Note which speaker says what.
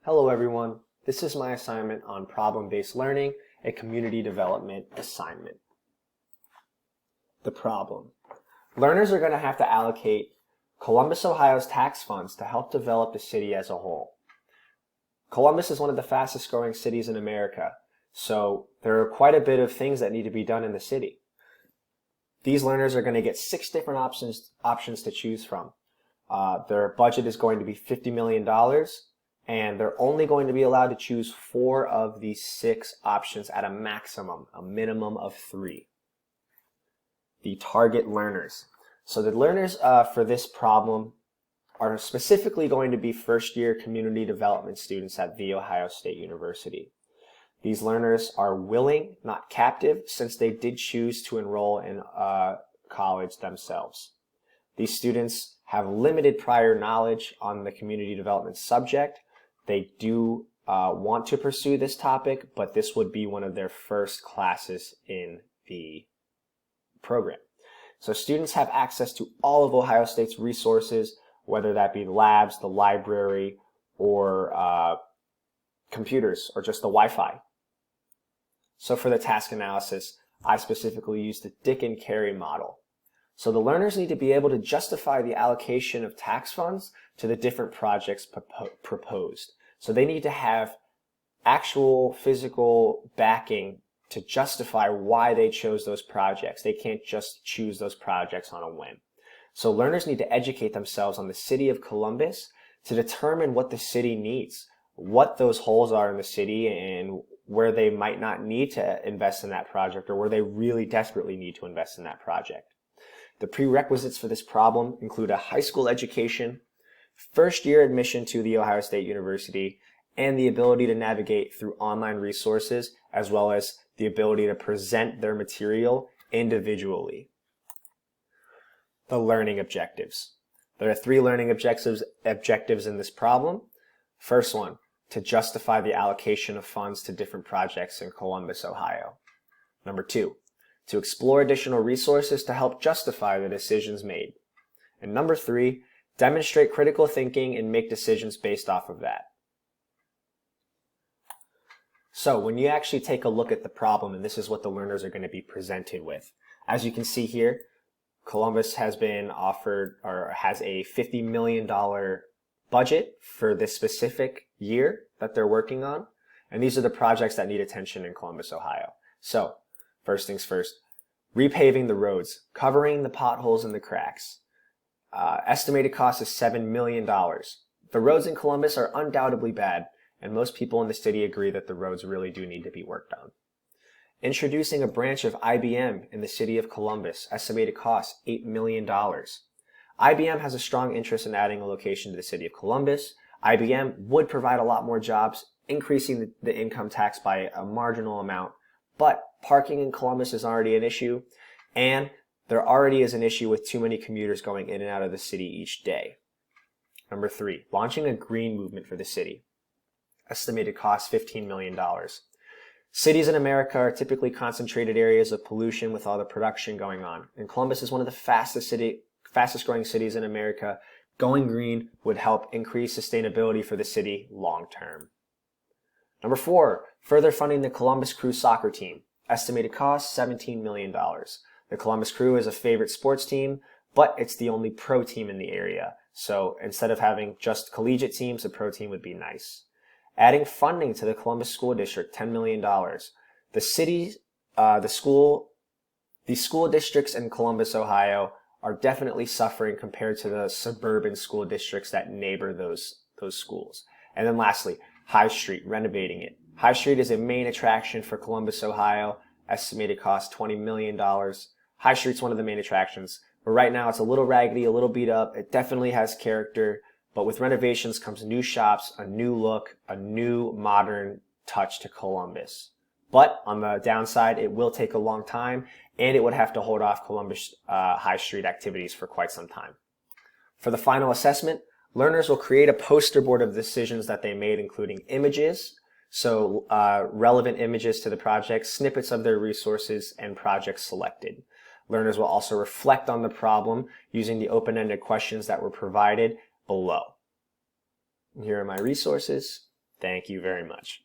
Speaker 1: Hello everyone, this is my assignment on problem-based learning, a community development assignment. The problem. Learners are going to have to allocate Columbus, Ohio's tax funds to help develop the city as a whole. Columbus is one of the fastest growing cities in America, so there are quite a bit of things that need to be done in the city. These learners are going to get 6 different options to choose from. Their budget is going to be $50 million. And they're only going to be allowed to choose 4 of these 6 options at a minimum of 3. The target learners. So the learners for this problem are specifically going to be first-year community development students at The Ohio State University. These learners are willing, not captive, since they did choose to enroll in college themselves. These students have limited prior knowledge on the community development subject. They do want to pursue this topic, but this would be one of their first classes in the program. So students have access to all of Ohio State's resources, whether that be the labs, the library, or computers, or just the Wi-Fi. So for the task analysis, I specifically used the Dick and Carey model. So the learners need to be able to justify the allocation of tax funds to the different projects proposed. So they need to have actual physical backing to justify why they chose those projects. They can't just choose those projects on a whim. So learners need to educate themselves on the city of Columbus to determine what the city needs, what those holes are in the city, and where they might not need to invest in that project or where they really desperately need to invest in that project. The prerequisites for this problem include a high school education, first-year admission to The Ohio State University, and the ability to navigate through online resources, as well as the ability to present their material individually. The learning objectives. There are 3 learning objectives in this problem. First one, to justify the allocation of funds to different projects in Columbus, Ohio. Number 2, to explore additional resources to help justify the decisions made. And number 3, demonstrate critical thinking and make decisions based off of that. So when you actually take a look at the problem, and this is what the learners are going to be presented with. As you can see here, Columbus has been offered or has a $50 million budget for this specific year that they're working on. And these are the projects that need attention in Columbus, Ohio. So first things first, repaving the roads, covering the potholes and the cracks. Estimated cost is $7 million. The roads in Columbus are undoubtedly bad, and most people in the city agree that the roads really do need to be worked on. Introducing a branch of IBM in the city of Columbus, estimated cost $8 million. IBM has a strong interest in adding a location to the city of Columbus. IBM would provide a lot more jobs, increasing the income tax by a marginal amount, but parking in Columbus is already an issue, and there already is an issue with too many commuters going in and out of the city each day. Number 3, launching a green movement for the city. Estimated cost $15 million. Cities in America are typically concentrated areas of pollution with all the production going on. And Columbus is one of the fastest growing cities in America. Going green would help increase sustainability for the city long term. Number 4, further funding the Columbus Crew soccer team. Estimated cost $17 million. The Columbus Crew is a favorite sports team, but it's the only pro team in the area. So instead of having just collegiate teams, a pro team would be nice. Adding funding to the Columbus School District, $10 million. The school districts in Columbus, Ohio are definitely suffering compared to the suburban school districts that neighbor those schools. And then lastly, High Street, renovating it. High Street is a main attraction for Columbus, Ohio. Estimated cost $20 million. High Street's one of the main attractions, but right now it's a little raggedy, a little beat up. It definitely has character, but with renovations comes new shops, a new look, a new modern touch to Columbus. But on the downside, it will take a long time, and it would have to hold off Columbus High Street activities for quite some time. For the final assessment, learners will create a poster board of decisions that they made, including images, so relevant images to the project, snippets of their resources, and projects selected. Learners will also reflect on the problem using the open-ended questions that were provided below. Here are my resources. Thank you very much.